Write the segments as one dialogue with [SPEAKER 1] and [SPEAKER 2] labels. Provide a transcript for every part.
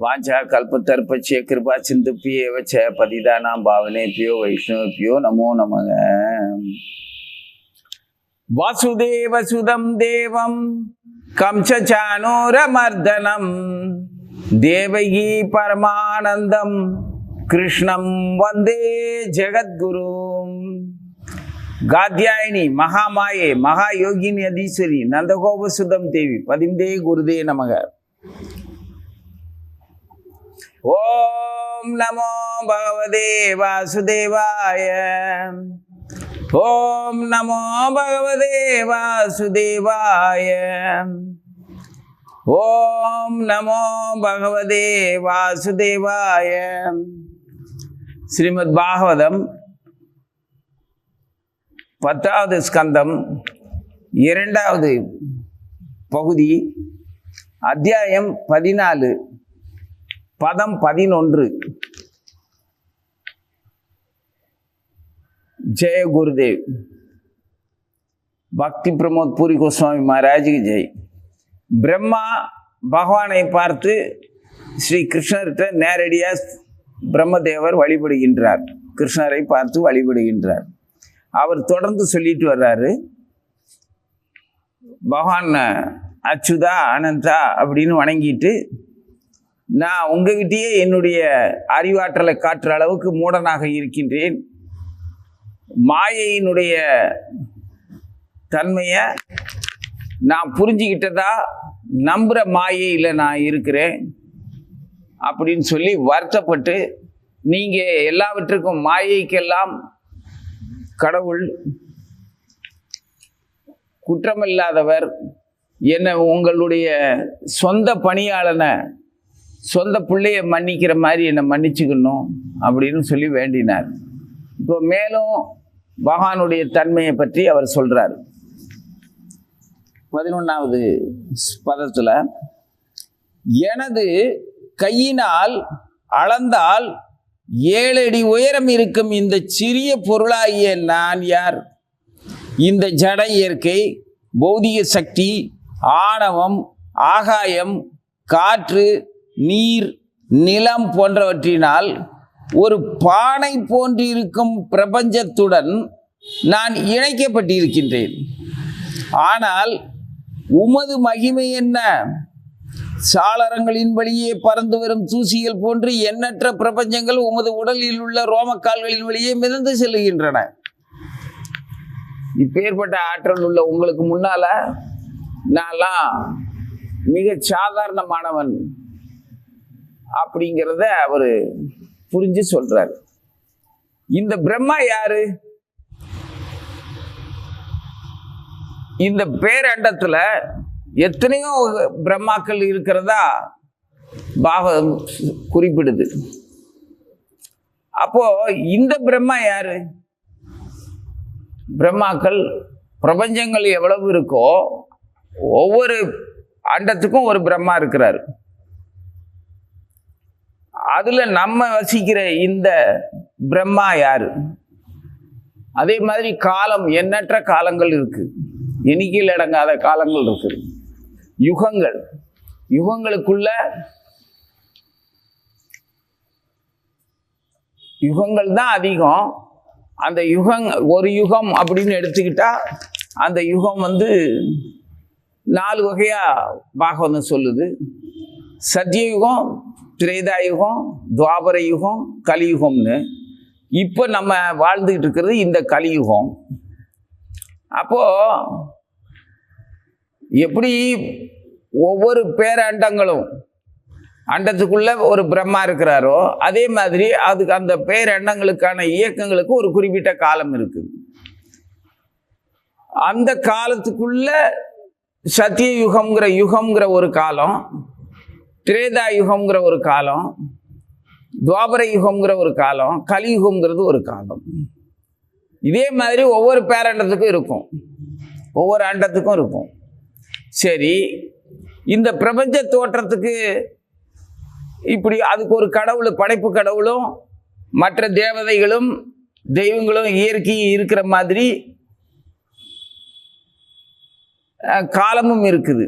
[SPEAKER 1] वाचा कल्पतर्पच्य कृपा सिंधुभ्येव च पतितानां पावनेभ्यो वैष्णवेभ्यो नमो नमः। वासुदेवसुतं देवं कंसचाणूरमर्दनं देवकी परमानन्दं कृष्णं वन्दे जगद्गुरुं। गाद्यायिनी महामाये महायोगिनी अधीश्वरी नंदगोपसुतं देवी पदिंदे गुरुदे नमः। ओम नमो भगवते वासुदेवाय। ओम नमो भगवते वासुदेवाय। ओम नमो भगवते वासुदेवाय। श्रीमद् भागवतम 10வது ஸ்கந்தம் 2வது பகுதி அத்தியாயம் 14 पदम 11। जय गुरुदेव। भक्ति प्रमोद पुरी गोस्वामी महाराज की जय। ब्रह्मा भगवाனை பார்த்து ஸ்ரீ கிருஷ்ணர்கிட்ட நேரடியா பிரம்மதேவர் வழிபடுகின்றார், கிருஷ்ணரை பார்த்து வழிபடுகின்றார். அவர் தொடர்ந்து சொல்லிட்டு வர்றாரு, பகவான் அச்சுதா அனந்தா அப்படின்னு வணங்கிட்டு, நான் உங்ககிட்டயே என்னுடைய அறிவாற்றலை காட்டுற அளவுக்கு மூடனாக இருக்கின்றேன். மாயையினுடைய தன்மையை நான் புரிஞ்சுக்கிட்டதா நம்புகிற மாயையில் நான் இருக்கிறேன் அப்படின்னு சொல்லி வருத்தப்பட்டு, நீங்கள் எல்லாவற்றுக்கும் மாயைக்கெல்லாம் கடவுள், குற்றமில்லாதவர், என்னை உங்களுடைய சொந்த பணியாளனை சொந்த பிள்ளைய மன்னிக்கிற மாதிரி என்னை மன்னிச்சுக்கணும் அப்படின்னு சொல்லி வேண்டினார். இப்போ மேலும் பகவானுடைய தன்மையை பற்றி அவர் சொல்றார். 11வது பதத்தில், எனது கையினால் அளந்தால் 7 அடி உயரம் இருக்கும் இந்த சிறிய பொருளாகிய நான் யார்? இந்த ஜட இயற்கை, பௌதிக சக்தி, ஆணவம், ஆகாயம், காற்று, நீர், நிலம் போன்றவற்றினால் ஒரு பானை போன்றிருக்கும் பிரபஞ்சத்துடன் நான் இணைக்கப்பட்டிருக்கின்றேன். ஆனால் உமது மகிமை என்ன? சாளரங்களின் வழியே பறந்து வரும் தூசிகள் போன்று எண்ணற்ற பிரபஞ்சங்கள் உமது உடலில் உள்ள ரோமக்கால்களின் வழியே மிதந்து செல்லுகின்றன. இப்பேற்பட்ட ஆற்றல் உள்ள உங்களுக்கு முன்னால நான்லாம் மிக சாதாரணமானவன் அப்படிங்கிறத அவர் புரிஞ்சு சொல்றாரு. இந்த பிரம்மா யாரு? இந்த பேரண்டத்துல எத்தனையோ பிரம்மாக்கள் இருக்கிறதா பாகவதம் குறிப்பிடுது. அப்போ இந்த பிரம்மா யாரு? பிரம்மாக்கள் பிரபஞ்சங்கள் எவ்வளவு இருக்கோ ஒவ்வொரு அண்டத்துக்கும் ஒரு பிரம்மா இருக்கிறார். அதுல நம்ம வசிக்கிற இந்த பிரம்மா யாரு? அதே மாதிரி காலம், எண்ணற்ற காலங்கள் இருக்கு, எண்ணிக்கையில் அடங்காத காலங்கள் இருக்குது. யுகங்கள், யுகங்களுக்குள்ள யுகங்கள் தான் அதிகம். அந்த ஒரு யுகம் அப்படின்னு எடுத்துக்கிட்டா அந்த யுகம் 4 வகையா பாகவதம் சொல்லுது. சத்தியயுகம், திரேதாயுகம், துவாபர யுகம், கலியுகம்னு. இப்போ நம்ம வாழ்ந்துகிட்டு இருக்கிறது இந்த கலியுகம். அப்போ எப்படி ஒவ்வொரு பேரண்டங்களும் அண்டத்துக்குள்ள ஒரு பிரம்மா இருக்கிறாரோ அதே மாதிரி அதுக்கு அந்த பேரண்டங்களுக்கான இயக்கங்களுக்கு ஒரு குறிப்பிட்ட காலம் இருக்குது. அந்த காலத்துக்குள்ள யுகம்ங்கிற ஒரு காலம், திரேதா யுகம்ங்கிற ஒரு காலம், துவாபர யுகம்ங்கிற ஒரு காலம், கலியுகம்ங்கிறது ஒரு காலம். இதே மாதிரி ஒவ்வொரு பேரண்டத்துக்கும் இருக்கும், ஒவ்வொரு அண்டத்துக்கும் இருக்கும். சரி, இந்த பிரபஞ்ச தோற்றத்துக்கு இப்படி அதுக்கு ஒரு கடவுள், படைப்பு கடவுளும் மற்ற தேவதைகளும் தெய்வங்களும் இயற்கையும் இருக்கிற மாதிரி காலமும் இருக்குது.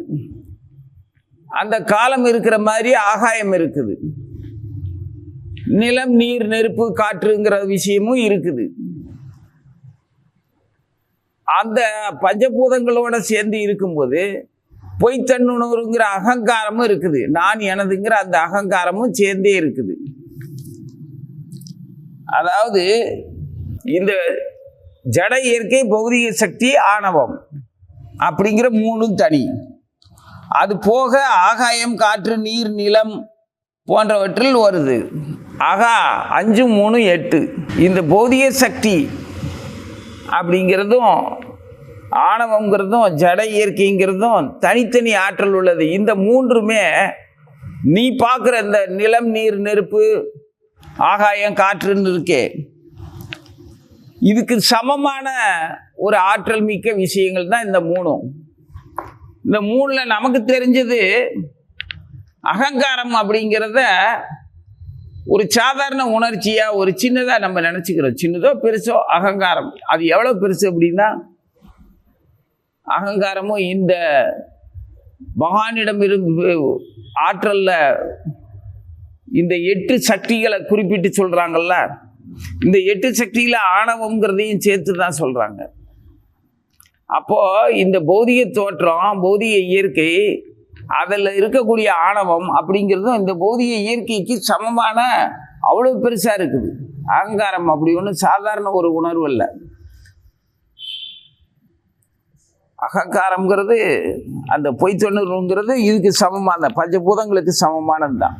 [SPEAKER 1] அந்த காலம் இருக்கிற மாதிரி ஆகாயம் இருக்குது, நிலம் நீர் நெருப்பு காற்றுங்கிற விஷயமும் இருக்குது. அந்த பஞ்சபூதங்களோட சேர்ந்து இருக்கும்போது பொய்த்தன்னுணர்வுங்கிற அகங்காரமும் இருக்குது, நான் எனதுங்கிற அந்த அகங்காரமும் சேர்ந்தே இருக்குது. அதாவது இந்த ஜட இயற்கை, பௌதிக சக்தி, ஆணவம் அப்படிங்கிற மூணும் தனி. அது போக ஆகாயம், காற்று, நீர், நிலம் போன்றவற்றில் வருது. ஆகா 5 3 8. இந்த பௌதிக சக்தி அப்படிங்கிறதும் ஆணவங்கிறதும் ஜட இயற்கைங்கிறதும் தனித்தனி ஆற்றல் உள்ளது. இந்த மூன்றுமே நீ பார்க்குற இந்த நிலம் நீர் நெருப்பு ஆகாயம் காற்றுன்னு இருக்கே, இதுக்கு சமமான ஒரு ஆற்றல் மிக்க விஷயங்கள் தான் இந்த மூணும். இந்த மூணில் நமக்கு தெரிஞ்சது அகங்காரம் அப்படிங்கிறத ஒரு சாதாரண உணர்ச்சியாக ஒரு சின்னதாக நம்ம நினச்சிக்கிறோம். சின்னதோ பெருசோ அகங்காரம் அது எவ்வளோ பெருசு அப்படின்னா, அகங்காரமும் இந்த பகவானிடம் இருந்து ஆற்றல்ல இந்த 8 சக்திகளை குறிப்பிட்டு சொல்கிறாங்கல்ல, இந்த 8 சக்தியில் ஆணவங்கிறதையும் சேர்த்து தான் சொல்கிறாங்க. அப்போது இந்த பௌதிக தோற்றம், பௌதிக இயற்கை, அதில் இருக்கக்கூடிய ஆணவம் அப்படிங்கிறதும் இந்த பௌதிக இயற்கைக்கு சமமான அவ்வளோ பெருசாக இருக்குது. அகங்காரம் அப்படி ஒன்றும் சாதாரண ஒரு உணர்வு இல்லை. அகங்காரம்ங்கிறது அந்த பொய்த்தொண்ணூறுங்கிறது இதுக்கு சமமான பஞ்சபூதங்களுக்கு சமமானது தான்.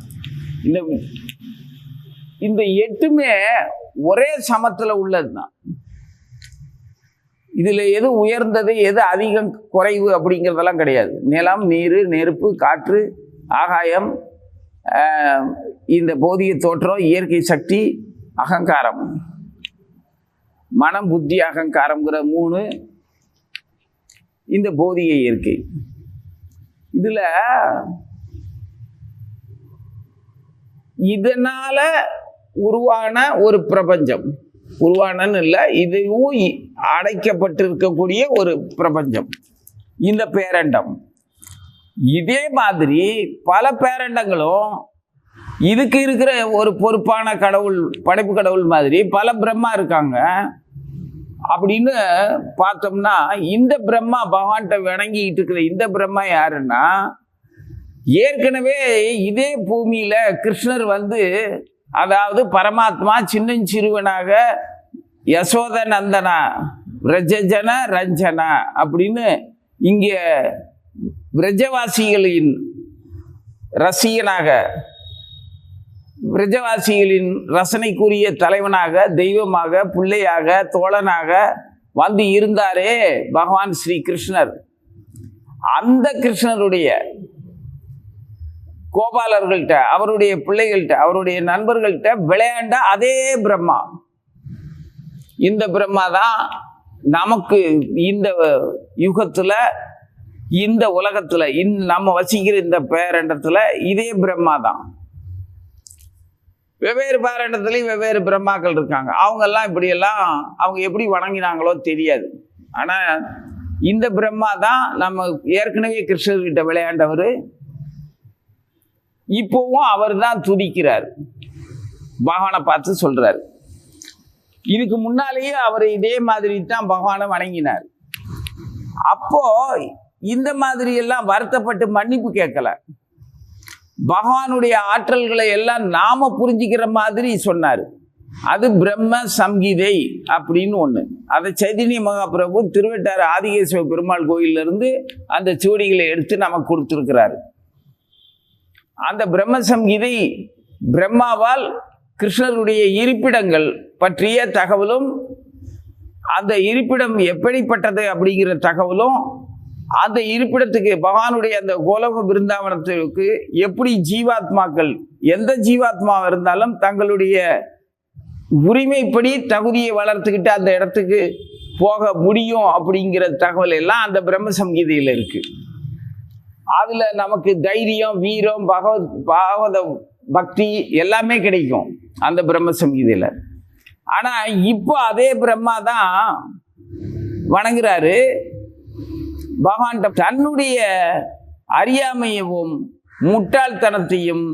[SPEAKER 1] இந்த 8மே ஒரே சமத்தில் உள்ளது தான். இதில் எது உயர்ந்தது எது அதிகம் குறைவு அப்படிங்கிறதெல்லாம் கிடையாது. நிலம் நீர் நெருப்பு காற்று ஆகாயம், இந்த பௌதிக தோற்றம், இயற்கை சக்தி, அகங்காரம், மனம் புத்தி அகங்காரங்கிற 3 இந்த பௌதிக இயற்கை. இதில் இதனால் உருவான ஒரு பிரபஞ்சம், உருவானன்னு இல்லை, இதுவும் அடைக்கப்பட்டிருக்கக்கூடிய ஒரு பிரபஞ்சம் இந்த பேரண்டம். இதே மாதிரி பல பேரண்டங்களும் இதுக்கு இருக்கிற ஒரு பொறுப்பான கடவுள், படைப்பு கடவுள் மாதிரி பல பிரம்மா இருக்காங்க. அப்படின்னு பார்த்தோம்னா இந்த பிரம்மா பகவான்கிட்ட வணங்கிட்டு இருக்கிற இந்த பிரம்மா யாருன்னா, ஏற்கனவே இதே பூமியில கிருஷ்ணர் வந்து, அதாவது பரமாத்மா சின்னஞ்சிறுவனாக யசோத நந்தனா பிரஜஜன ரஞ்சனா அப்படின்னு இங்கே பிரஜவாசிகளின் ரசிகனாக, பிரஜவாசிகளின் ரசனைக்குரிய தலைவனாக, தெய்வமாக, பிள்ளையாக, தோழனாக வந்து இருந்தாரே பகவான் ஸ்ரீ கிருஷ்ணர். அந்த கிருஷ்ணருடைய கோபாலர்கள்ட்ட, அவருடைய பிள்ளைகள்கிட்ட, அவருடைய நண்பர்கள்ட்ட விளையாண்ட அதே பிரம்மா, இந்த பிரம்மா தான் நமக்கு இந்த யுகத்தில், இந்த உலகத்தில், நம்ம வசிக்கிற இந்த பேரண்டத்தில் இதே பிரம்மா தான். வெவ்வேறு பேரண்டத்துலேயும் வெவ்வேறு பிரம்மாக்கள் இருக்காங்க. அவங்கெல்லாம் இப்படியெல்லாம் அவங்க எப்படி வணங்கினாங்களோ தெரியாது. ஆனால் இந்த பிரம்மா தான் நம்ம ஏற்கனவே கிருஷ்ணர்கிட்ட விளையாண்டவர். இப்போவும் அவர் தான் துதிக்கிறார், பகவானை பார்த்து சொல்றார். இதுக்கு முன்னாலேயே அவர் இதே மாதிரி தான் பகவானை வணங்கினார். அப்போ இந்த மாதிரி எல்லாம் வருத்தப்பட்டு மன்னிப்பு கேட்கல, பகவானுடைய ஆற்றல்களை எல்லாம் நாம புரிஞ்சுக்கிற மாதிரி சொன்னார். அது பிரம்ம சங்கீதை அப்படின்னு ஒன்று. அதை சைதன்ய மகாபிரபு திருவட்டாறு ஆதிகேசவ பெருமாள் கோயிலிருந்து அந்த சுவடிகளை எடுத்து நமக்கு கொடுத்துருக்கிறாரு. அந்த பிரம்ம சங்கீதை பிரம்மாவால் கிருஷ்ணருடைய இருப்பிடங்கள் பற்றிய தகவலும், அந்த இருப்பிடம் எப்படிப்பட்டது அப்படிங்கிற தகவலும், அந்த இருப்பிடத்துக்கு பகவானுடைய அந்த கோலோக பிருந்தாவனத்துக்கு எப்படி ஜீவாத்மாக்கள், எந்த ஜீவாத்மாவாக இருந்தாலும் தங்களுடைய உரிமைப்படி தகுதியை வளர்த்துக்கிட்டு அந்த இடத்துக்கு போக முடியும் அப்படிங்கிற தகவல் எல்லாம் அந்த பிரம்ம சங்கீதையில் இருக்கு. அதுல நமக்கு தைரியம், வீரம், பாகவத பக்தி எல்லாமே கிடைக்கும் அந்த பிரம்ம சங்கீதையில. ஆனா இப்போ அதே பிரம்மா தான் வணங்குறாரு பகவான். தன்னுடைய அறியாமையவும் முட்டாள்தனத்தையும்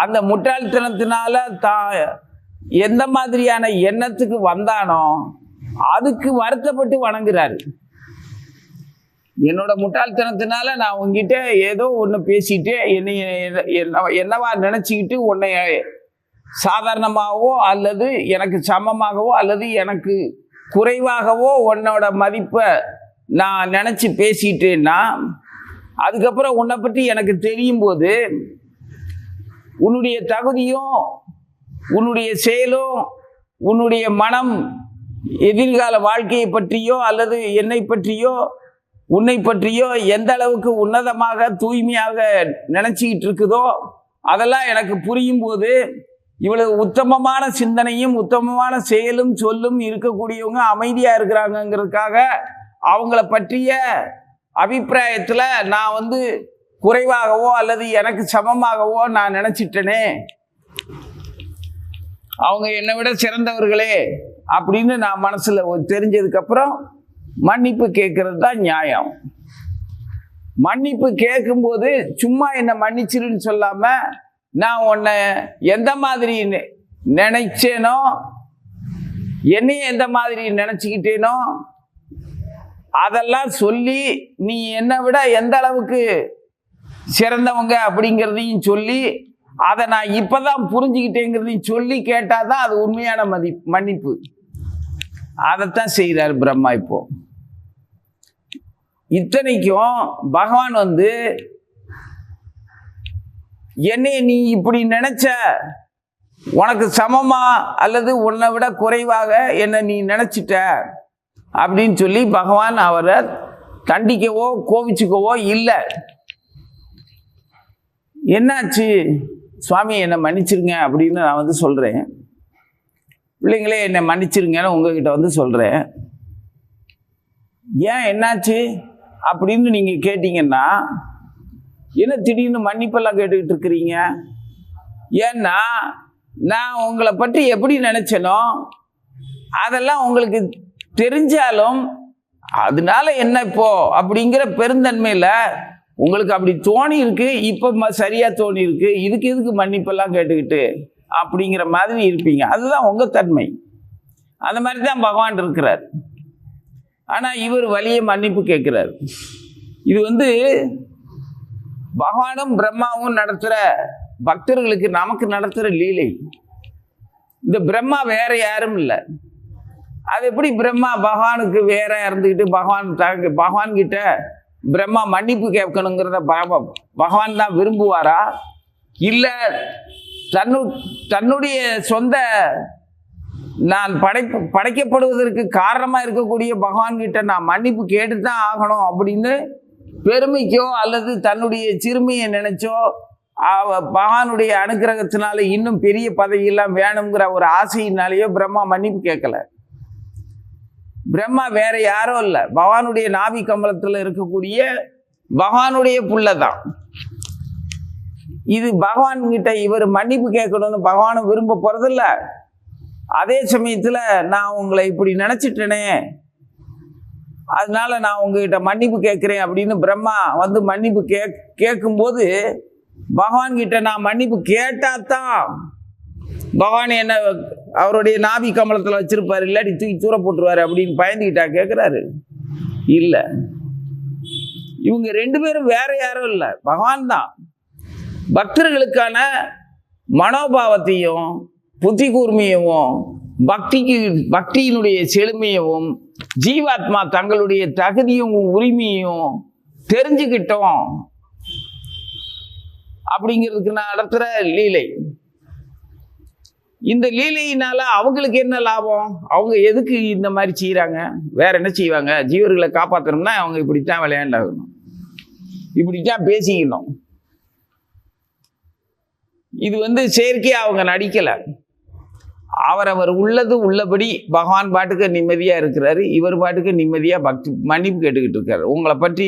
[SPEAKER 1] அந்த முட்டாள்தனத்தினால எந்த மாதிரியான எண்ணத்துக்கு வந்தானோ அதுக்கு வருத்தப்பட்டு வணங்குறாரு. என்னோட முட்டாள்தனத்தினால நான் உங்ககிட்ட ஏதோ ஒன்று பேசிட்டு என்னவா நினச்சிக்கிட்டு உன்னை சாதாரணமாகவோ அல்லது எனக்கு சமமாகவோ அல்லது எனக்கு குறைவாகவோ உன்னோட மதிப்பை நான் நினச்சி பேசிட்டேன்னா அதுக்கப்புறம் உன்னை பற்றி எனக்கு தெரியும் போது உன்னுடைய தகுதியும் உன்னுடைய செயலும் உன்னுடைய மனம் எதிர்கால வாழ்க்கையை பற்றியோ அல்லது என்னை பற்றியோ உன்னை பற்றியோ எந்த அளவுக்கு உன்னதமாக தூய்மையாக நினச்சிக்கிட்டு இருக்குதோ அதெல்லாம் எனக்கு புரியும் போது இவ்வளவு உத்தமமான சிந்தனையும் உத்தமமான செயலும் சொல்லும் இருக்கக்கூடியவங்க அமைதியாக இருக்கிறாங்கங்கிறதுக்காக அவங்கள பற்றிய அபிப்பிராயத்தில் நான் குறைவாகவோ அல்லது எனக்கு சமமாகவோ நான் நினச்சிட்டனே, அவங்க என்னை விட சிறந்தவர்களே அப்படின்னு நான் மனசில் தெரிஞ்சதுக்கப்புறம் மன்னிப்பு கேட்கறது தான் நியாயம். மன்னிப்பு கேட்கும்போது சும்மா என்னை மன்னிச்சிருன்னு சொல்லாமல் நான் உன்னை எந்த மாதிரி நினைச்சேனோ என்னையும் எந்த மாதிரி நினச்சிக்கிட்டேனோ அதெல்லாம் சொல்லி நீ என்னை விட எந்த அளவுக்கு சிறந்தவங்க அப்படிங்கிறதையும் சொல்லி அதை நான் இப்போ தான் புரிஞ்சுக்கிட்டேங்கிறதையும் சொல்லி கேட்டால் தான் அது உண்மையான மன்னிப்பு. அதைத்தான் செய்கிறார் பிரம்மா. இப்போ இத்தனைக்கும் பகவான் என்னைய நீ இப்படி நினைச்ச, உனக்கு சமமா அல்லது உன்னை விட குறைவாக என்னை நீ நினைச்சிட்ட அப்படின்னு சொல்லி பகவான் அவரை தண்டிக்கவோ கோவிச்சுக்கவோ இல்லை. என்னாச்சு சுவாமி என்னை மன்னிச்சிருங்க அப்படின்னு நான் சொல்கிறேன். பிள்ளைங்களே என்னை மன்னிச்சிருங்கன்னு உங்ககிட்ட சொல்கிறேன். ஏன் என்னாச்சு அப்படின்னு நீங்கள் கேட்டிங்கன்னா என்ன திடீர்னு மன்னிப்பெல்லாம் கேட்டுக்கிட்டு இருக்கிறீங்க? ஏன்னா நான் உங்களை பற்றி எப்படி நினச்சேனோ அதெல்லாம் உங்களுக்கு தெரிஞ்சாலும் அதனால என்ன இப்போ அப்படிங்கிற பெருந்தன்மையில் உங்களுக்கு அப்படி தோணி இருக்கு, இப்போ சரியாக தோணி இருக்கு, இதுக்கு எதுக்கு மன்னிப்பெல்லாம் கேட்டுக்கிட்டு அப்படிங்கிற மாதிரி இருப்பீங்க. அதுதான் உங்கள் தன்மை. அந்த மாதிரி தான் பகவான் இருக்கிறார். ஆனால் இவர் வலிய மன்னிப்பு கேட்குறார். இது பகவானும் பிரம்மாவும் நடத்துகிற பக்தர்களுக்கு நமக்கு நடத்துகிற லீலை. இந்த பிரம்மா வேற யாரும் இல்லை. அது எப்படி பிரம்மா பகவானுக்கு வேற இருந்துக்கிட்டு பகவான் கிட்ட பிரம்மா மன்னிப்பு கேட்கணுங்கிறத பகவான் தான் விரும்புவாரா? இல்லை தன்னுடைய சொந்த நான் படைக்கப்படுவதற்கு காரணமாக இருக்கக்கூடிய பகவான்கிட்ட நான் மன்னிப்பு கேட்டு தான் ஆகணும் அப்படின்னு பெருமைக்கோ அல்லது தன்னுடைய சிறுமையை நினைச்சோ பகவானுடைய அனுக்கிரகத்தினால இன்னும் பெரிய பதவியெல்லாம் வேணுங்கிற ஒரு ஆசையினாலேயோ பிரம்மா மன்னிப்பு கேட்கல. பிரம்மா வேற யாரோ இல்லை, பகவானுடைய நாவி கமலத்தில் இருக்கக்கூடிய பகவானுடைய புள்ள தான். இது பகவான் கிட்ட இவர் மன்னிப்பு கேட்கணும்னு பகவானும் விரும்ப போறதில்ல. அதே சமயத்தில் நான் உங்களை இப்படி நினச்சிட்டேனே அதனால நான் உங்ககிட்ட மன்னிப்பு கேட்குறேன் அப்படின்னு பிரம்மா மன்னிப்பு கேட்கும்போது பகவான்கிட்ட நான் மன்னிப்பு கேட்டாதான் பகவான் என்ன அவருடைய நாவி கமலத்தில் வச்சிருப்பாரு, இல்லாட்டி தூக்கி தூர போட்டுருவாரு அப்படின்னு பயந்துக்கிட்டா கேட்குறாரு? இல்லை, இவங்க ரெண்டு பேரும் வேற யாரும் இல்லை, பகவான் தான். பக்தர்களுக்கான மனோபாவத்தையும் புத்தி கூர்மையவும் பக்தியினுடைய செழுமையவும் ஜீவாத்மா தங்களுடைய தகுதியும் உரிமையும் தெரிஞ்சுக்கிட்டோம் அப்படிங்கிறதுக்கு நான் நடத்துகிற லீலை. இந்த லீலையினால அவங்களுக்கு என்ன லாபம்? அவங்க எதுக்கு இந்த மாதிரி செய்கிறாங்க? வேற என்ன செய்வாங்க? ஜீவர்களை காப்பாற்றணும்னா அவங்க இப்படித்தான் விளையாண்டாகணும், இப்படித்தான் பேசிக்கணும். இது செயற்கையாக அவங்க நடிக்கலை. அவர் உள்ளது உள்ளபடி பகவான் பாட்டுக்கு நிம்மதியாக இருக்கிறாரு, இவர் பாட்டுக்கு நிம்மதியாக மன்னிப்பு கேட்டுக்கிட்டு இருக்காரு. உங்களை பற்றி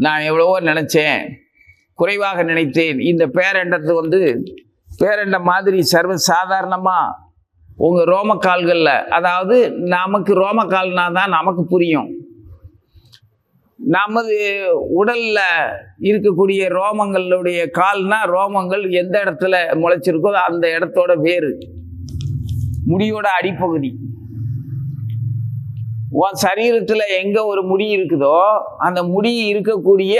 [SPEAKER 1] நான் எவ்வளவோ நினச்சேன், குறைவாக நினைத்தேன். இந்த பேரண்டத்து பேரண்ட மாதிரி சர்வ சாதாரணமாக உங்கள் ரோமக்கால்களில், அதாவது நமக்கு ரோமக்கால்னா தான் நமக்கு புரியும். நமது உடல்ல இருக்கக்கூடிய ரோமங்களுடைய கால்னா ரோமங்கள் எந்த இடத்துல முளைச்சிருக்கோ அந்த இடத்தோட வேறு, முடியோட அடிப்பகுதி. உன் சரீரத்தில் எங்க ஒரு முடி இருக்குதோ அந்த முடி இருக்கக்கூடிய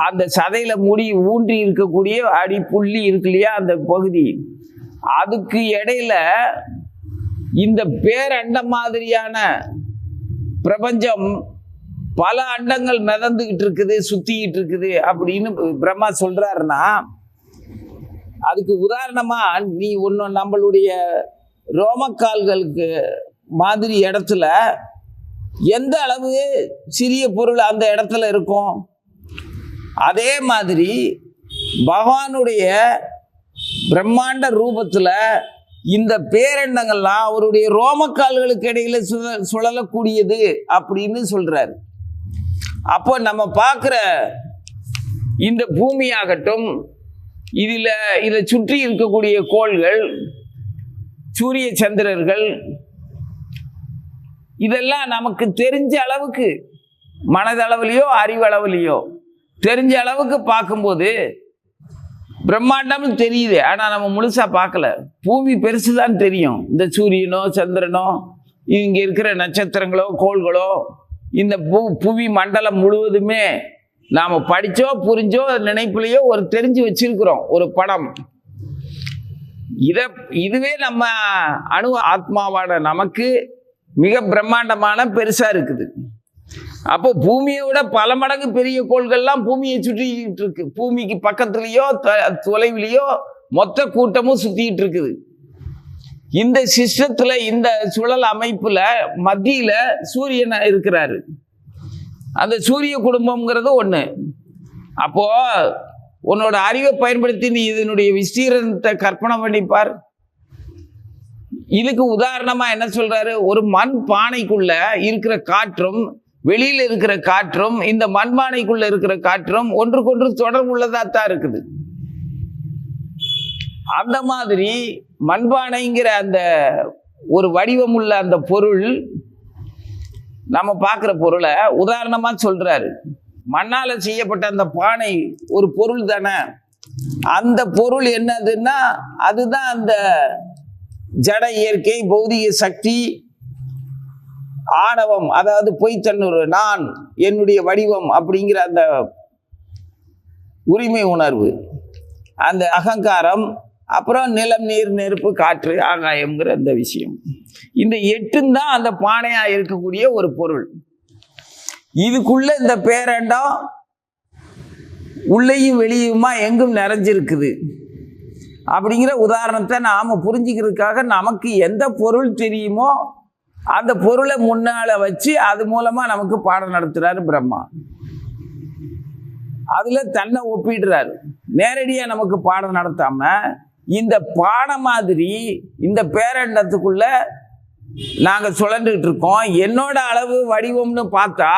[SPEAKER 1] அந்த சதையில முடி ஊன்றி இருக்கக்கூடிய அடி புள்ளி இருக்கு இல்லையா, அந்த பகுதி, அதுக்கு இடையில இந்த பேரண்ட மாதிரியான பிரபஞ்சம் பல அண்டங்கள் மிதந்துகிட்டு இருக்குது, சுத்திக்கிட்டு இருக்குது அப்படின்னு பிரம்மா சொல்றாருன்னா, அதுக்கு உதாரணமா நீ ஒன்று நம்மளுடைய ரோமக்கால்களுக்கு மாதிரி இடத்துல எந்த அளவு சிறிய பொருள் அந்த இடத்துல இருக்கும், அதே மாதிரி பகவானுடைய பிரம்மாண்ட ரூபத்துல இந்த பேரண்டங்கள்லாம் அவருடைய ரோமக்கால்களுக்கு இடையில சுழலக்கூடியது அப்படின்னு சொல்றாரு. அப்போ நம்ம பார்க்குற இந்த பூமியாகட்டும், இதை சுற்றி இருக்கக்கூடிய கோள்கள், சூரிய சந்திரர்கள், இதெல்லாம் நமக்கு தெரிஞ்ச அளவுக்கு, மனதளவுலையோ அறிவளவுலையோ தெரிஞ்ச அளவுக்கு பார்க்கும்போது பிரம்மாண்டம் தெரியுது. ஆனால் நம்ம முழுசா பார்க்கல. பூமி பெருசுதான் தெரியும். இந்த சூரியனோ சந்திரனோ இங்கே இருக்கிற நட்சத்திரங்களோ கோள்களோ இந்த புவி மண்டலம் முழுவதுமே நாம் படித்தோ புரிஞ்சோ நினைப்புலையோ ஒரு தெரிஞ்சு வச்சிருக்கிறோம் ஒரு படம். இதுவே நம்ம அணு ஆத்மாவான நமக்கு மிக பிரம்மாண்டமான பெருசா இருக்குது. அப்போ பூமியை விட பல மடங்கு பெரிய கோள்கள்லாம் பூமியை சுற்றிக்கிட்டு இருக்கு. பூமிக்கு பக்கத்துலேயோ தொலைவிலையோ மொத்த கூட்டமும் சுத்திக்கிட்டு இருக்குது. இந்த சிஸ்டத்துல, இந்த சுழல் அமைப்புல மத்தியில சூரியன் இருக்கிறாரு. அந்த சூரிய குடும்பம்ங்கிறது ஒண்ணு. அப்போ உன்னோட அறிவை பயன்படுத்தி நீ இதனுடைய விஸ்தீரணத்தை கற்பனை பண்ணிப்பார். இதுக்கு உதாரணமா என்ன சொல்றாரு, ஒரு மண் பானைக்குள்ள இருக்கிற காற்றும் வெளியில இருக்கிற காற்றும் இந்த மண்பானைக்குள்ள இருக்கிற காற்றும் ஒன்றுக்கொன்று தொடர்புள்ளதா தான் இருக்குது. அந்த மாதிரி மண்பானைங்கிற அந்த ஒரு வடிவம் உள்ள அந்த பொருள், நம்ம பார்க்குற பொருளை உதாரணமா சொல்றாரு. மண்ணால செய்யப்பட்ட அந்த பானை ஒரு பொருள் தானே. அந்த பொருள் என்னதுன்னா அதுதான் அந்த ஜட இயற்கை, பௌதிக சக்தி, ஆணவம், அதாவது பொய்த்தன்னுரு, நான், என்னுடைய வடிவம் அப்படிங்கிற அந்த உரிமை உணர்வு, அந்த அகங்காரம், அப்புறம் நிலம், நீர், நெருப்பு, காற்று, ஆகாயம்ங்கிற அந்த விஷயம். இந்த 8 தான் அந்த பானையா இருக்கக்கூடிய ஒரு பொருள். இதுக்குள்ள இந்த பேரண்டம் உள்ளேயும் வெளியுமா எங்கும் நிறைஞ்சிருக்குது. அப்படிங்கிற உதாரணத்தை நாம புரிஞ்சுக்கிறதுக்காக நமக்கு எந்த பொருள் தெரியுமோ அந்த பொருளை முன்னால வச்சு அது மூலமா நமக்கு பாடம் நடத்துறாரு பிரம்மா. அதுல தன்னை ஒப்பிடுறாரு. நேரடியா நமக்கு பாடம் நடத்தாம இந்த பாடம் மாதிரி இந்த பேரண்டத்துக்குள்ள நாங்க சுழண்டுகிட்டு இருக்கோம். என்னோட அளவு வடிவம்னு பார்த்தா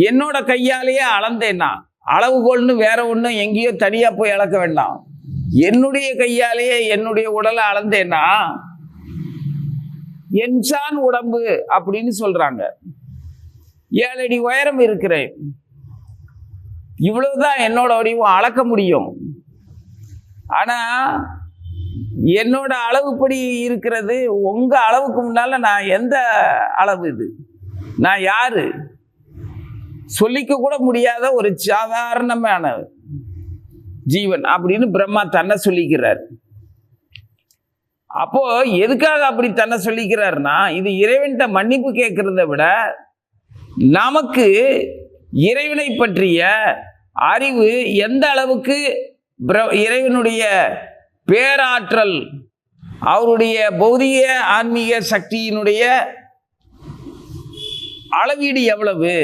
[SPEAKER 1] என்னோட கையாலேயே அளந்தேன்னா, அளவுகோல்னு வேற ஒன்றும் எங்கேயோ தனியா போய் அளக்க வேண்டாம். என்னுடைய கையாலேயே என்னுடைய உடலை அளந்தேன்னா என்சான் உடம்பு அப்படின்னு சொல்றாங்க. 7 அடி உயரம் இருக்கிறேன், இவ்வளவுதான் என்னோட வடிவம், அளக்க முடியும். ஆனா என்னோட அளவுப்படி இருக்கிறது உங்க அளவுக்கு முன்னால நான் எந்த அளவு, இது நான் யாரு சொல்லிக்க கூட முடியாத ஒரு சாதாரணமான ஜீவன் அப்படின்னு பிரம்மா தன்னை சொல்லிக்கிறார். அப்போ எதுக்காக அப்படி தன்னை சொல்லிக்கிறாருன்னா, இது இறைவன்கிட்ட மன்னிப்பு கேட்கறத விட நமக்கு இறைவனை பற்றிய அறிவு எந்த அளவுக்கு இறைவனுடைய பேராற்றல், அவருடைய பௌதிக ஆன்மீக சக்தியினுடைய அளவீடு எவ்வளவு,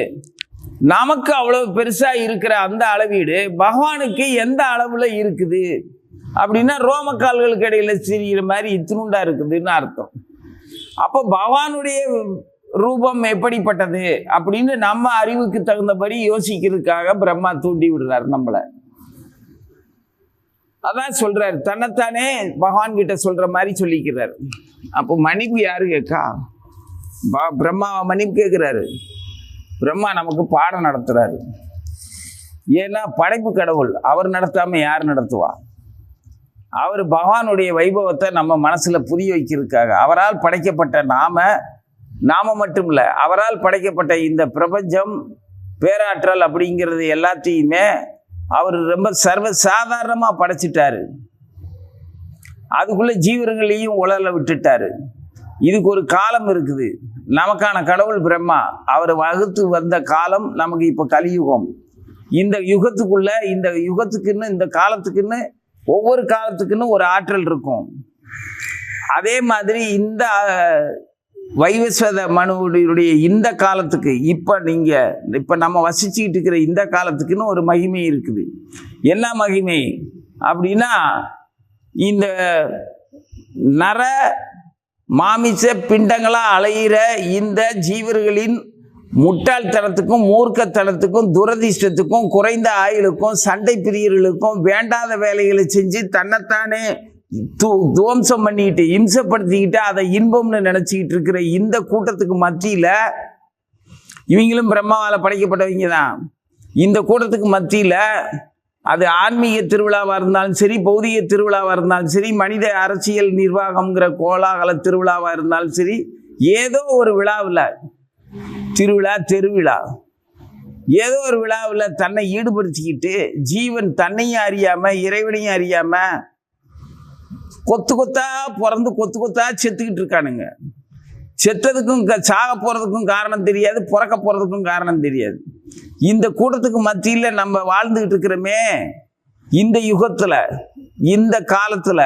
[SPEAKER 1] நமக்கு அவ்வளவு பெருசா இருக்கிற அந்த அளவீடு பகவானுக்கு எந்த அளவுல இருக்குது அப்படின்னா ரோமக்கால்களுக்கு இடையில சிரிக்கிற மாதிரி இத்தினுண்டா இருக்குதுன்னு அர்த்தம். அப்போ பகவானுடைய ரூபம் எப்படிப்பட்டது அப்படின்னு நம்ம அறிவுக்கு தகுந்தபடி யோசிக்கிறதுக்காக பிரம்மா தூண்டி விடுறாரு நம்மளை. அதான் சொல்றாரு, தன்னைத்தானே பகவான் கிட்ட சொல்ற மாதிரி சொல்லிக்கிறார். அப்போ மன்னிப்பு யாரு கேட்கா? பிரம்மாவை மன்னிப்பு கேட்குறாரு. பிரம்மா நமக்கு பாடம் நடத்துறாரு. ஏன்னா படைப்பு கடவுள், அவர் நடத்தாமல் யார் நடத்துவா? அவர் பகவானுடைய வைபவத்தை நம்ம மனசில் புரிய வைக்கிறதுக்காக அவரால் படைக்கப்பட்ட நாம மட்டும் இல்லை, அவரால் படைக்கப்பட்ட இந்த பிரபஞ்சம் பேராற்றல் அப்படிங்கிறது எல்லாத்தையுமே அவர் ரொம்ப சர்வசாதாரணமாக படைச்சிட்டாரு. அதுக்குள்ளே ஜீவர்களையும் உலர விட்டுட்டாரு. இதுக்கு ஒரு காலம் இருக்குது. நமக்கான கடவுள் பிரம்மா, அவர் வகுத்து வந்த காலம் நமக்கு இப்போ கலியுகம். இந்த யுகத்துக்குள்ள இந்த யுகத்துக்குன்னு இந்த காலத்துக்குன்னு ஒவ்வொரு காலத்துக்குன்னு ஒரு ஆற்றல் இருக்கும். அதே மாதிரி இந்த வைவஸ்வத மனுடைய இந்த காலத்துக்கு இப்போ நம்ம வசிச்சுக்கிட்டு இருக்கிற இந்த காலத்துக்குன்னு ஒரு மகிமை இருக்குது. என்ன மகிமை அப்படின்னா, இந்த நர மாமிச பிண்டங்களா அலையிற இந்த ஜீவர்களின் முட்டாள்தனத்துக்கும் மூர்க்கத்தனத்துக்கும் துரதிர்ஷ்டத்துக்கும் குறைந்த ஆயுளுக்கும் சண்டை பிரியர்களுக்கும் வேண்டாத வேலைகளை செஞ்சு தன்னைத்தானே துவம்சம் பண்ணிக்கிட்டு இம்சப்படுத்திக்கிட்டு அதை இன்பம்னு நினச்சிக்கிட்டு இருக்கிற இந்த கூட்டத்துக்கு மத்தியில், இவங்களும் பிரம்மாவால் படைக்கப்பட்டவங்க தான். இந்த கூட்டத்துக்கு மத்தியில் அது ஆன்மீக திருவிழாவாக இருந்தாலும் சரி, பௌதிக திருவிழாவாக இருந்தாலும் சரி, மனித அரசியல் நிர்வாகம்ங்கிற கோலாகல திருவிழாவாக இருந்தாலும் சரி, ஏதோ ஒரு விழாவில் தெருவிழா ஏதோ ஒரு விழாவில் தன்னை ஈடுபடுத்திக்கிட்டு ஜீவன் தன்னையும் அறியாமல் இறைவனையும் அறியாமல் கொத்து கொத்தா பிறந்து கொத்து கொத்தா செத்துக்கிட்டு இருக்கானுங்க. செத்ததுக்கும் சாக போகிறதுக்கும் காரணம் தெரியாது, பிறக்க போகிறதுக்கும் காரணம் தெரியாது. இந்த கூட்டத்துக்கு மத்தியில் நம்ம வாழ்ந்துக்கிட்டு இருக்கிறோமே, இந்த யுகத்தில் இந்த காலத்தில்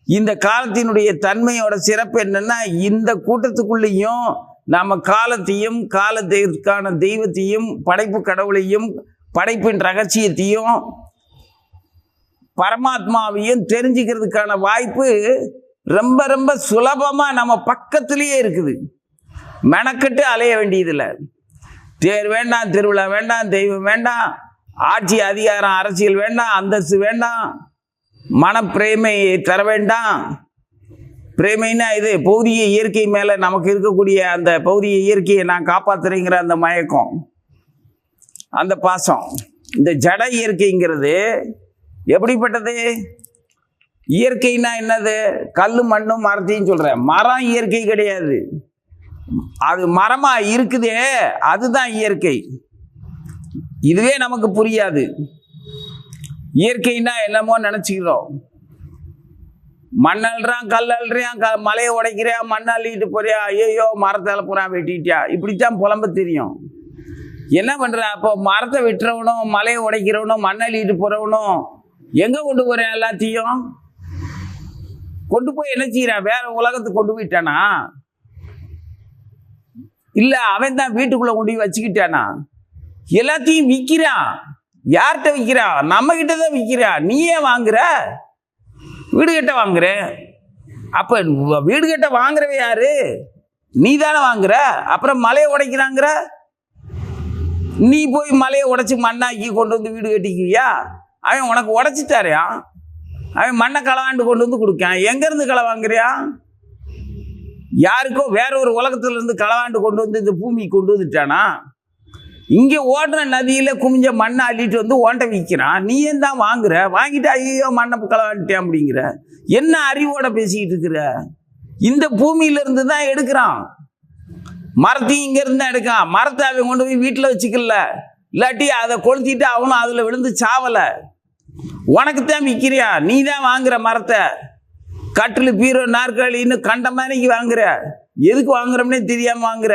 [SPEAKER 1] இந்த காலத்தினுடைய தன்மையோட சிறப்பு என்னன்னா, இந்த கூட்டத்துக்குள்ளேயும் நம்ம காலத்தையும் காலத்திற்கான தெய்வத்தையும் படைப்பு கடவுளையும் படைப்பின் ரகசியத்தையும் பரமாத்மாவையும் தெரிஞ்சுக்கிறதுக்கான வாய்ப்பு ரொம்ப ரொம்ப சுலபமாக நம்ம பக்கத்துலேயே இருக்குது. மெனக்கட்டு அலைய வேண்டியதில்லை. தேர் வேண்டாம், திருவிழா வேண்டாம், தெய்வம் வேண்டாம், ஆட்சி அதிகாரம் அரசியல் வேண்டாம், அந்தஸ்து வேண்டாம், மனப்பிரேமையை தர வேண்டாம். பிரேமைன்னா இது பௌதிக இயற்கை மேலே நமக்கு இருக்கக்கூடிய அந்த பௌதிக இயற்கையை நான் காப்பாற்றுறேங்கிற அந்த மயக்கம், அந்த பாசம். இந்த ஜட இயற்கைங்கிறது எப்படிப்பட்டது? இயற்கைன்னா என்னது? கல் மண்ணும் மரத்தையும் சொல்கிறேன். மரம் இயற்கை கிடையாது. அது மரமாக இருக்குதே, அதுதான் இயற்கை. இதுவே நமக்கு புரியாது. இயற்கைன்னா என்னமோ நினச்சிக்கிறோம். மண் அள்ளுறான், கல் அள்ளுறான், மலையை உடைக்கிறான், மண் அள்ளிட்டு போறியா, ஐயோ மரத்தை போகிறான், வெட்டிட்டியா, இப்படித்தான் புலம்ப தெரியும். என்ன பண்ணுற? அப்போ மரத்தை வெட்டுறவனும் மலையை உடைக்கிறவனும் மண் அள்ளிட்டு போகிறவனும் எங்கே கொண்டு போகிறேன்? எல்லாத்தையும் கொண்டு போய் என்ன செய்கிறான்? வேற உலகத்துக்கு கொண்டு போயிட்டானா? இல்லை, அவன் தான் வீட்டுக்குள்ளே கொண்டு போய் வச்சுக்கிட்டானா? எல்லாத்தையும் விற்கிறான். யார்கிட்ட விற்கிறான்? நம்ம கிட்ட தான் விற்கிறான். நீயே வாங்குற, வீடு கட்ட வாங்குற. அப்போ வீடு கட்ட வாங்குறவ யாரு? நீ தானே வாங்குற. அப்புறம் மலையை உடைக்கிறாங்கிற, நீ போய் மலையை உடைச்சி மண்ணாக்கி கொண்டு வந்து வீடு கட்டிக்குவியா? அவன் உனக்கு உடைச்சிட்டாரியா? அவன் மண்ணை களவாண்டு கொண்டு வந்து கொடுக்கான். எங்கேருந்து களவாங்குறியா? யாருக்கோ வேற ஒரு உலகத்துலேருந்து களவாண்டு கொண்டு வந்து இந்த பூமி கொண்டு வந்துட்டானா? இங்கே ஓடுற நதியில் குமிஞ்ச மண்ணை அள்ளிட்டு வந்து ஓண்ட விற்கிறான். நீ ஏன் தான் வாங்குற? வாங்கிட்டு ஐயோ மண்ணை களவாண்டுட்டேன் அப்படிங்கிற. என்ன அறிவோட பேசிக்கிட்டு இருக்கிற? இந்த பூமியிலேருந்து தான் எடுக்கிறான். மரத்தையும் இங்கேருந்து தான் எடுக்கான். மரத்தை அவன் கொண்டு போய் வீட்டில் வச்சுக்கல, இல்லாட்டி அதை கொளுத்திட்டு அவனும் அதில் விழுந்து சாவலை. உனக்கு தான் விற்கிறியா? நீ தான் வாங்குற மரத்தை. கட்டில், பீரோ, நாற்காலின்னு கண்ட மாதிரிக்கு வாங்குற. எதுக்கு வாங்குறோம்னே தெரியாமல் வாங்குற.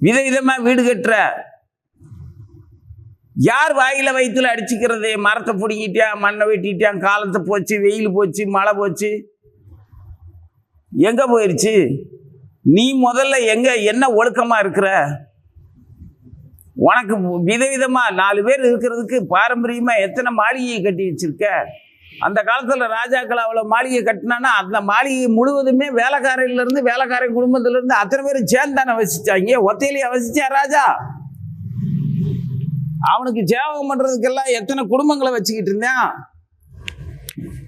[SPEAKER 1] விதவிதமாக வீடு கட்டுற. யார் வாயில வயிற்றுல அடிச்சுக்கிறது? மரத்தை பிடிங்கிட்டான், மண்ணை வெட்டிட்டான், காலத்தை போச்சு, வெயில் போச்சு, மழை போச்சு, எங்கே போயிடுச்சு? நீ முதல்ல என்ன ஒழுக்கமாக இருக்கிற? உனக்கு விதவிதமாக 4 பேர் இருக்கிறதுக்கு பாரம்பரியமாக எத்தனை மாளிகையை கட்டி வச்சிருக்க? அந்த காலத்தில் ராஜாக்கள் அவ்வளோ மாளிகை கட்டினான்னா அந்த மாளிகை முழுவதுமே வேலைக்காரையிலேருந்து வேலைக்காரன் குடும்பத்திலேருந்து அத்தனை பேரும் சேர்ந்தானே வசிச்சாங்க. ஒத்தையிலேயே வசிச்சா ராஜா? அவனுக்கு சேவகம் பண்ணுறதுக்கெல்லாம் எத்தனை குடும்பங்களை வச்சுக்கிட்டு இருந்தான்?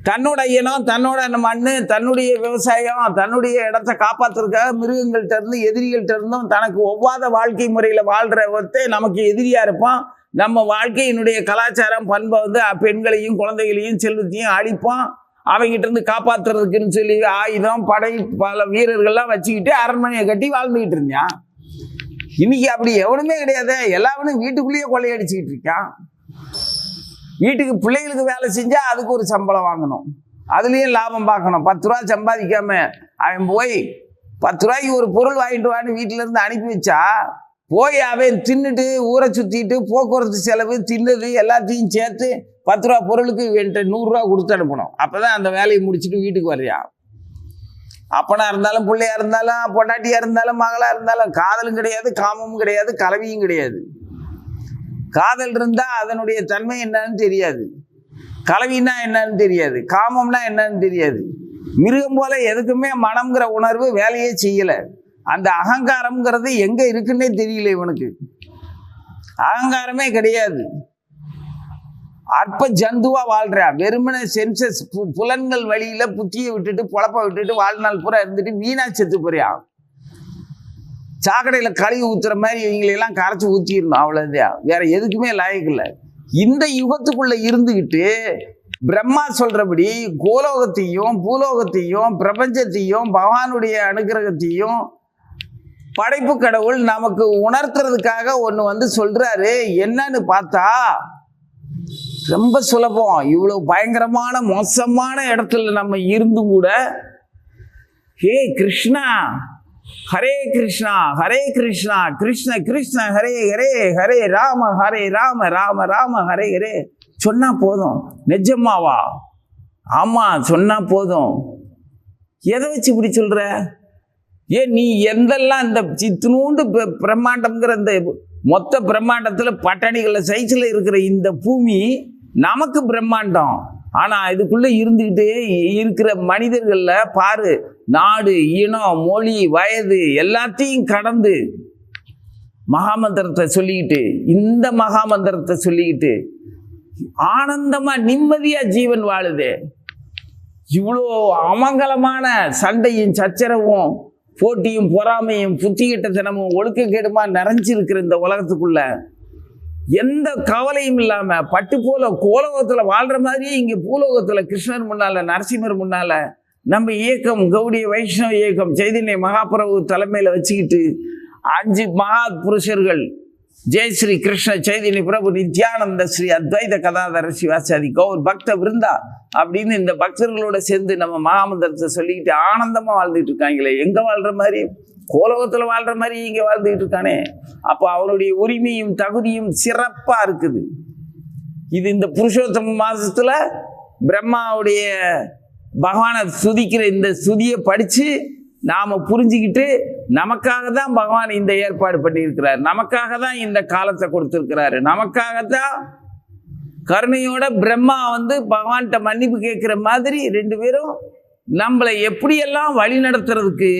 [SPEAKER 1] தன்னோட இனம், தன்னோட மண்ணு, தன்னுடைய விவசாயம், தன்னுடைய இடத்தை காப்பாற்றுறதுக்காக மிருகங்கள்கிட்ட இருந்து எதிரிகள்கிட்ட இருந்தும் தனக்கு ஒவ்வாத வாழ்க்கை முறையில் வாழ்கிறவத்தை நமக்கு எதிரியாக இருப்பான். நம்ம வாழ்க்கையினுடைய கலாச்சாரம் பண்பை வந்து பெண்களையும் குழந்தைகளையும் செல்வத்தையும் அழிப்போம். அவங்ககிட்ட இருந்து காப்பாற்றுறதுக்குன்னு சொல்லி ஆயுதம் படை பல வீரர்கள்லாம் வச்சுக்கிட்டு அரண்மனையை கட்டி வாழ்ந்துக்கிட்டு இருந்தான். இன்னைக்கு அப்படி எவனுமே கிடையாது. எல்லாவனும் வீட்டுக்குள்ளேயே கொள்ளையடிச்சுக்கிட்டு இருக்கான். வீட்டுக்கு பிள்ளைகளுக்கு வேலை செஞ்சால் அதுக்கு ஒரு சம்பளம் வாங்கணும், அதுலேயும் லாபம் பார்க்கணும். 10 ரூபா சம்பாதிக்காம அவன் போய் 10 ரூபாய்க்கு ஒரு பொருள் வாங்கிட்டு வான்னு வீட்டிலேருந்து அனுப்பி வச்சா போய் அவன் தின்னுட்டு ஊரை சுற்றிட்டு போக்குவரத்து செலவு தின்னது எல்லாத்தையும் சேர்த்து 10 ரூபா பொருளுக்கு என்கிட்ட 100 ரூபா கொடுத்து அனுப்பணும். அப்போ தான் அந்த வேலையை முடிச்சுட்டு வீட்டுக்கு வர்றியா. அப்பனா இருந்தாலும் பிள்ளையா இருந்தாலும் பொண்டாட்டியா இருந்தாலும் மகளாக இருந்தாலும் காதலும் கிடையாது, காமமும் கிடையாது, கலவியும் கிடையாது. காதல் இருந்தால் அதனுடைய தன்மை என்னன்னு தெரியாது, கலவின்னா என்னன்னு தெரியாது, காமம்னா என்னன்னு தெரியாது. மிருகம் போல எதுக்குமே மனம்ங்கிற உணர்வு வேலையே செய்யலை. அந்த அகங்காரம்ங்கிறது எங்கே இருக்குன்னே தெரியல இவனுக்கு. அகங்காரமே கிடையாது. அற்ப ஜந்துவா வாழ்றா. வெறுமனை சென்சஸ் புலன்கள் வழியில புத்தியை விட்டுட்டு பொழப்ப விட்டுட்டு வாழ்நாள் பூரா இருந்துட்டு வீணா செத்து போறியா. சாக்கடையில கழுவி ஊத்துற மாதிரி இவங்களெல்லாம் கரைச்சி ஊற்றிடணும், அவ்வளோதான். வேற எதுக்குமே லாயக்கில்லை. இந்த யுகத்துக்குள்ள இருந்துக்கிட்டு பிரம்மா சொல்றபடி கோலோகத்தையும் பூலோகத்தையும் பிரபஞ்சத்தையும் பகவானுடைய அனுகிரகத்தையும் படைப்பு கடவுள் நமக்கு உணர்த்துறதுக்காக ஒன்று வந்து சொல்றாரு. என்னன்னு பார்த்தா ரொம்ப சுலபம். இவ்வளவு பயங்கரமான மோசமான இடத்துல நம்ம இருந்தும் கூட ஹே கிருஷ்ணா ஹரே கிருஷ்ணா ஹரே கிருஷ்ணா கிருஷ்ண கிருஷ்ண ஹரே ஹரே ஹரே ராம ராம ராம ஹரே ஹரே சொன்னா போதும். நிஜமாவா? ஆமா, சொன்னா போதும். எதை வச்சு இப்படி சொல்ற? ஏன் நீ எந்தெல்லாம் இந்த சித்துனூண்டு பிரம்மாண்டம்ங்கிற இந்த மொத்த பிரம்மாண்டத்தில் பட்டாணிகள சைஸில் இருக்கிற இந்த பூமி நமக்கு பிரம்மாண்டம். ஆனால் இதுக்குள்ளே இருந்துக்கிட்டே இருக்கிற மனிதர்களில் பாரு, நாடு இனம் மொழி வயது எல்லாத்தையும் கடந்து மகாமந்திரத்தை சொல்லிக்கிட்டு, இந்த மகாமந்திரத்தை சொல்லிக்கிட்டு ஆனந்தமாக நிம்மதியாக ஜீவன் வாழுது. இவ்வளோ அமங்கலமான சண்டையும் சச்சரவும் போட்டியும் பொறாமையும் புத்திகிட்டத்தனமும் ஒழுக்கக்கேடுமா நிறைஞ்சிருக்கிற இந்த உலகத்துக்குள்ள எந்த கவலையும் இல்லாம பட்டு போல கோலோகத்துல வாழ்ற மாதிரியே இங்க பூலோகத்துல கிருஷ்ணர் முன்னால நரசிம்மர் முன்னால நம்ம இயக்கம் கௌடிய வைஷ்ணவ இயக்கம் சைதன்ய மகாபிரபு தலைமையில வச்சுக்கிட்டு 5 மகா புருஷர்கள் ஜெய் ஸ்ரீ கிருஷ்ண சைதன்ய பிரபு நித்யானந்த ஸ்ரீ அத்வைத கதாதர சிவாசாதி கௌர் பக்த விருந்தா அப்படின்னு இந்த பக்தர்களோட சேர்ந்து நம்ம மகாமந்திரத்தை சொல்லிக்கிட்டு ஆனந்தமா வாழ்ந்துட்டு இருக்காங்களே. எங்க வாழ்ற மாதிரி? கோலோகத்துல வாழ்ற மாதிரி இங்க வாழ்ந்துட்டு இருக்கானே. அப்போ அவனுடைய உரிமையும் தகுதியும் சிறப்பா இருக்குது. இது இந்த புருஷோத்தம மாசத்துல பிரம்மாவுடைய பகவானை சுதிக்கிற இந்த சுதியை படிச்சு நாம புரிஞ்சுக்கிட்டு நமக்காக தான் பகவான் இந்த ஏற்பாடு பண்ணியிருக்கிறார், நமக்காக தான் இந்த காலத்தை கொடுத்திருக்கிறாரு, நமக்காகத்தான் கருணையோட பிரம்மா வந்து பகவான்கிட்ட மன்னிப்பு கேட்குற மாதிரி 2 பேரும் நம்மளை எப்படியெல்லாம் வழி நடத்துறதுக்கு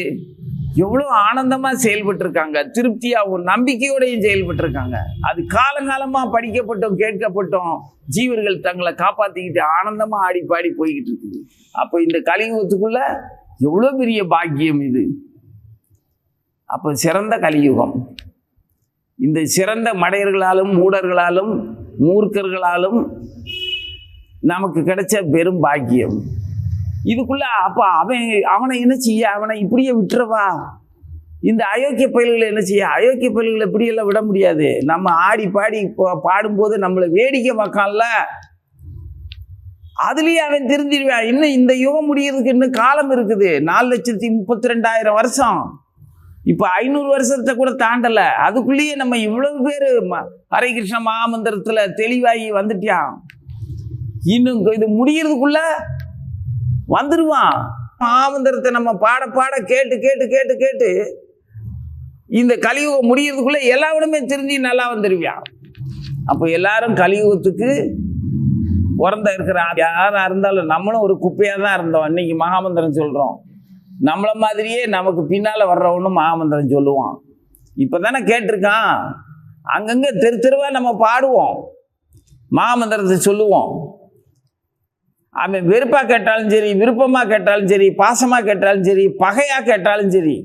[SPEAKER 1] எவ்வளோ ஆனந்தமாக செயல்பட்டு இருக்காங்க, திருப்தியாகவும் நம்பிக்கையோடையும் செயல்பட்டு இருக்காங்க. அது காலங்காலமாக படிக்கப்பட்டோம் கேட்கப்பட்டோம் ஜீவர்கள் தங்களை காப்பாற்றிக்கிட்டு ஆனந்தமாக ஆடி பாடி போய்கிட்டு இருக்குது. அப்போ இந்த கலியுகத்துக்குள்ள எவ்வளோ பெரிய பாக்கியம் இது. அப்போ சிறந்த கலியுகம். இந்த சிறந்த மடையர்களாலும் மூடர்களாலும் மூர்க்கர்களாலும் நமக்கு கிடைச்ச பெரும் பாக்கியம் இதுக்குள்ள. அப்போ அவனை என்ன செய்ய? அவனை இப்படியே விட்டுறவா? இந்த அயோக்கிய பயல்களை என்ன செய்ய? அயோக்கிய பயல்களை இப்படியெல்லாம் விட முடியாது. நம்ம ஆடி பாடி பாடும்போது நம்மளை வேடிக்கை பார்க்கல, அதுலேயே அவன் திருந்திடுவான். இன்னும் இந்த யுகம் முடியறதுக்கு இன்னும் காலம் இருக்குது. 4,32,000 வருஷம். இப்போ 500 வருஷத்தை கூட தாண்டலை. அதுக்குள்ளேயே நம்ம இவ்வளவு பேர் ஹரே கிருஷ்ண மகாமந்திரத்தில் தெளிவாகி வந்துட்டான். இன்னும் இது முடியறதுக்குள்ள வந்துடுவான். மகாமந்திரத்தை நம்ம பாட பாட கேட்டு கேட்டு கேட்டு கேட்டு இந்த கலியுகம் முடியறதுக்குள்ள எல்லாருமே திருந்தி நல்லா வந்துடுவான். அப்போ எல்லாரும் கலியுகத்துக்கு பிறந்த இருக்கிற யாராக இருந்தாலும் நம்மளும் ஒரு குப்பையாக தான் இருந்தோம். இன்னைக்கு மகாமந்திரம் சொல்கிறோம். நம்மளை மாதிரியே நமக்கு பின்னால் வர்றவனும் மகாமந்திரம் சொல்லுவான். இப்போ தானே கேட்டிருக்கான். அங்கங்கே தெருவாக நம்ம பாடுவோம், மகாமந்திரத்தை சொல்லுவோம். அவன் வெறுப்பாக கேட்டாலும் சரி, விருப்பமாக கேட்டாலும் சரி, பாசமாக கேட்டாலும் சரி, பகையாக கேட்டாலும் சரி,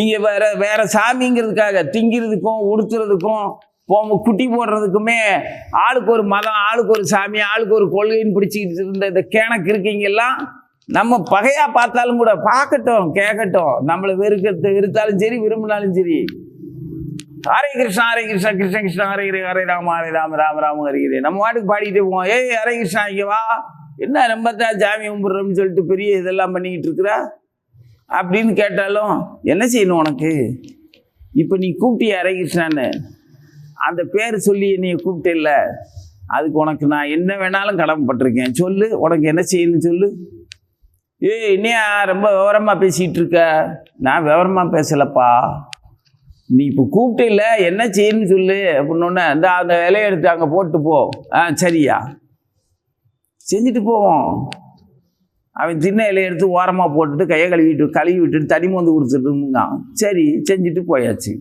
[SPEAKER 1] இங்கே வேற சாமிங்கிறதுக்காக திங்கிறதுக்கும் உடுத்துறதுக்கும் குட்டி போடுறதுக்குமே ஆளுக்கு ஒரு மதம், ஆளுக்கு ஒரு சாமி, ஆளுக்கு ஒரு கொள்கைன்னு பிடிச்சிக்கிட்டு இருந்த இந்த கேணக்கு இருக்கீங்கெல்லாம் நம்ம பகையாக பார்த்தாலும் கூட பார்க்கட்டும், கேட்கட்டும். நம்மளை வெறுத்தாலும் சரி, விரும்பினாலும் சரி. ஹரே கிருஷ்ணா ஹரே கிருஷ்ணா கிருஷ்ண கிருஷ்ணா ஹரே ஹரே, ஹரே ராம ஹரே ராம ராம ராம ஹரே ஹரே. நம்ம வாட்டுக்கு பாடிக்கிட்டே போவோம். ஏய் ஹரே கிருஷ்ணா இங்கே வா, என்ன ரொம்ப தான் ஜாமி கும்பிட்றோம்னு சொல்லிட்டு பெரிய இதெல்லாம் பண்ணிக்கிட்டு இருக்கிறா அப்படின்னு கேட்டாலும் என்ன செய்யணும் உனக்கு? இப்போ நீ கூப்பிட்டிய ஹரே கிருஷ்ணான்னு, அந்த பேர் சொல்லி என்னைய கூப்பிட்டே இல்லை, அதுக்கு உனக்கு நான் என்ன வேணாலும் கடமைப்பட்டிருக்கேன். சொல்லு, உனக்கு என்ன செய்யணும்னு சொல்லு. ஏய் என்னையா ரொம்ப விவரமாக பேசிகிட்டு இருக்க? நான் விவரமாக பேசலப்பா, நீ இப்போ கூப்பிட்டு இல்லை, என்ன செய்யணும்னு சொல்லு அப்படின்னோடனே அந்த இலையை எடுத்து அங்கே போட்டு போ. சரியா, செஞ்சுட்டு போவோம். அவன் தின்ன இலையை எடுத்து ஓரமாக போட்டுட்டு கையை கழுவி விட்டுட்டு தனி மந்து கொடுத்துட்டுங்க. சரி, செஞ்சுட்டு போயாச்சு.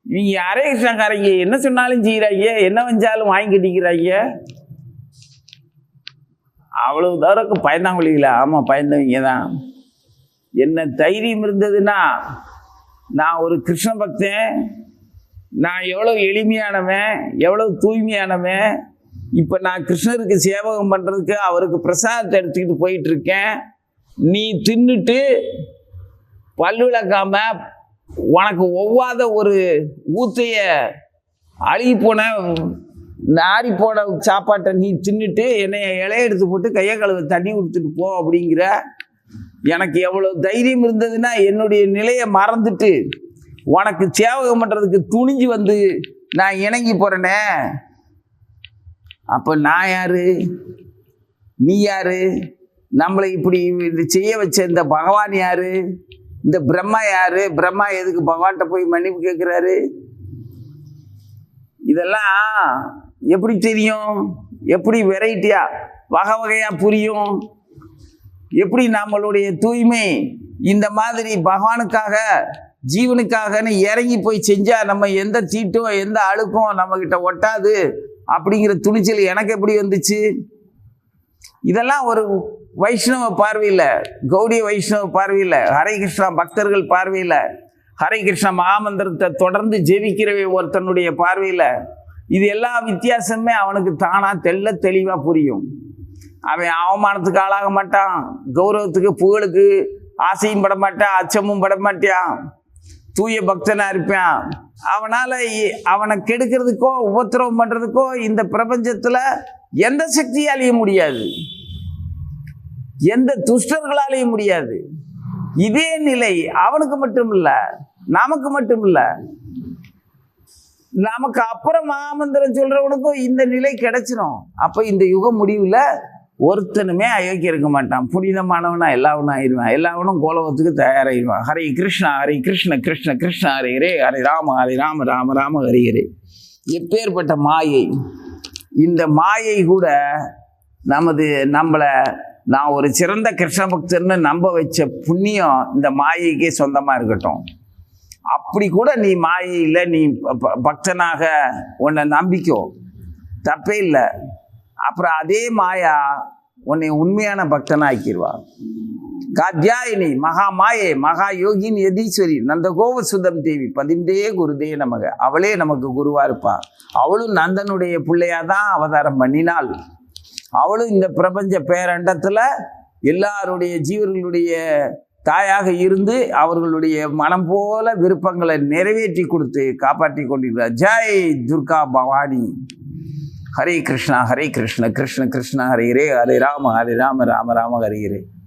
[SPEAKER 1] இவங்க ஹரே கிருஷ்ணாக்காரங்க என்ன சொன்னாலும் செய்கிறாங்க, என்ன வந்தாலும் வாங்கி கட்டிக்கிறாங்க. அவ்வளவு தூரம் பயந்தாங்குழிகளா? ஆமாம், பயந்தவங்க தான். என்ன தைரியம் இருந்ததுன்னா, நான் ஒரு கிருஷ்ண பக்தன், நான் எவ்வளோ எளிமையானவன், எவ்வளோ தூய்மையானவன். இப்போ நான் கிருஷ்ணருக்கு சேவகம் பண்ணுறதுக்கு அவருக்கு பிரசாதத்தை எடுத்துக்கிட்டு போயிட்டுருக்கேன். நீ தின்னுட்டு பல் விளக்காம உனக்கு ஒவ்வாத ஒரு ஊத்தைய அழுகி போன நாரி போன சாப்பாட்டை நீ தின்னுட்டு என்னை இலைய எடுத்து போட்டு கையை கழுவ தண்ணி கொடுத்துட்டு போ அப்படிங்கிற. எனக்கு எவ்வளோ தைரியம் இருந்ததுன்னா என்னுடைய நிலையை மறந்துட்டு உனக்கு சேவகம் பண்ணுறதுக்கு துணிஞ்சு வந்து நான் இணங்கி போகிறேனே, அப்போ நான் யாரு, நீ யாரு? நம்மளை இப்படி இது செய்ய வச்ச இந்த பகவான் யாரு? இந்த பிரம்மா யாரு? பிரம்மா எதுக்கு பகவான்கிட்ட போய் மன்னிப்பு கேட்குறாரு? இதெல்லாம் எப்படி தெரியும்? எப்படி வெரைட்டியா வகை வகையாக புரியும்? எப்படி நம்மளுடைய தூய்மை இந்த மாதிரி பகவானுக்காக ஜீவனுக்காகன்னு இறங்கி போய் செஞ்சால் நம்ம எந்த தீட்டும் எந்த அழுக்கும் நம்மக்கிட்ட ஒட்டாது அப்படிங்கிற துணிச்சல் எனக்கு எப்படி வந்துச்சு? இதெல்லாம் ஒரு வைஷ்ணவ பார்வையில், கௌடிய வைஷ்ணவ பார்வையில், ஹரே கிருஷ்ணா பக்தர்கள் பார்வையில், ஹரே கிருஷ்ணா மகாமந்திரத்தை தொடர்ந்து ஜெபிக்கிறவே ஒருத்தனுடைய பார்வையில் இது எல்லா வித்தியாசமே அவனுக்கு தானாக தெளிவாக புரியும். அவன் அவமானத்துக்கு ஆளாக மாட்டான், கௌரவத்துக்கு புகழுக்கு ஆசையும் பட மாட்டான், அச்சமும் பட மாட்டான், தூய பக்தனாக இருப்பான். அவனை கெடுக்கிறதுக்கோ உபத்திரவம் பண்ணுறதுக்கோ இந்த பிரபஞ்சத்தில் எந்த சக்தியாலேயும் முடியாது, எந்த துஷ்டர்களாலேயும் முடியாது. இதே நிலை அவனுக்கு மட்டும் இல்லை, நமக்கு மட்டும் இல்லை, நமக்கு அப்புறம் மகாமந்திரம் சொல்கிறவனுக்கும் இந்த நிலை கிடைச்சிடும். அப்போ இந்த யுக முடிவில் ஒருத்தனுமே அயோக்கியம் இருக்க மாட்டான். புனிதமானவனா எல்லாவனும் ஆயிடுவான், எல்லாவனும் கோலவத்துக்கு தயாராகிடுவான். ஹரே கிருஷ்ணா ஹரே கிருஷ்ண கிருஷ்ண கிருஷ்ண ஹரே ஹரே, ஹரே ராம ராம ராம ஹரே ஹரே. எப்பேற்பட்ட மாயை! இந்த மாயை கூட நம்மளை நான் ஒரு சிறந்த கிருஷ்ண பக்தர்னு நம்ப வச்ச புண்ணியம் இந்த மாயைக்கே சொந்தமாக இருக்கட்டும். அப்படி கூட நீ மாயையில் நீ பக்தனாக உன்னை நம்பிக்கோ, தப்பே இல்லை. அப்புறம் அதே மாயா உன்னை உண்மையான பக்தனாக ஆக்கிடுவா. காத்யாயினி மகா மாயே மகா யோகின் யதீஸ்வரி நந்தகோவ சுதம் தேவி பதிந்தே குருதே நமக. அவளே நமக்கு குருவா இருப்பா. அவளும் நந்தனுடைய பிள்ளையா தான் அவதாரம் பண்ணினாள். அவளும் இந்த பிரபஞ்ச பேரண்டத்தில் எல்லாருடைய ஜீவர்களுடைய தாயாக இருந்து அவர்களுடைய மனம் போல விருப்பங்களை நிறைவேற்றி கொடுத்து காப்பாற்றி கொண்டிருக்கிறார். ஜெய் துர்கா பவானி. ஹரே கிருஷ்ணா கிருஷ்ண கிருஷ்ண ஹரே ஹரே, ஹரே ராம ராம ராம ஹரே ஹரே.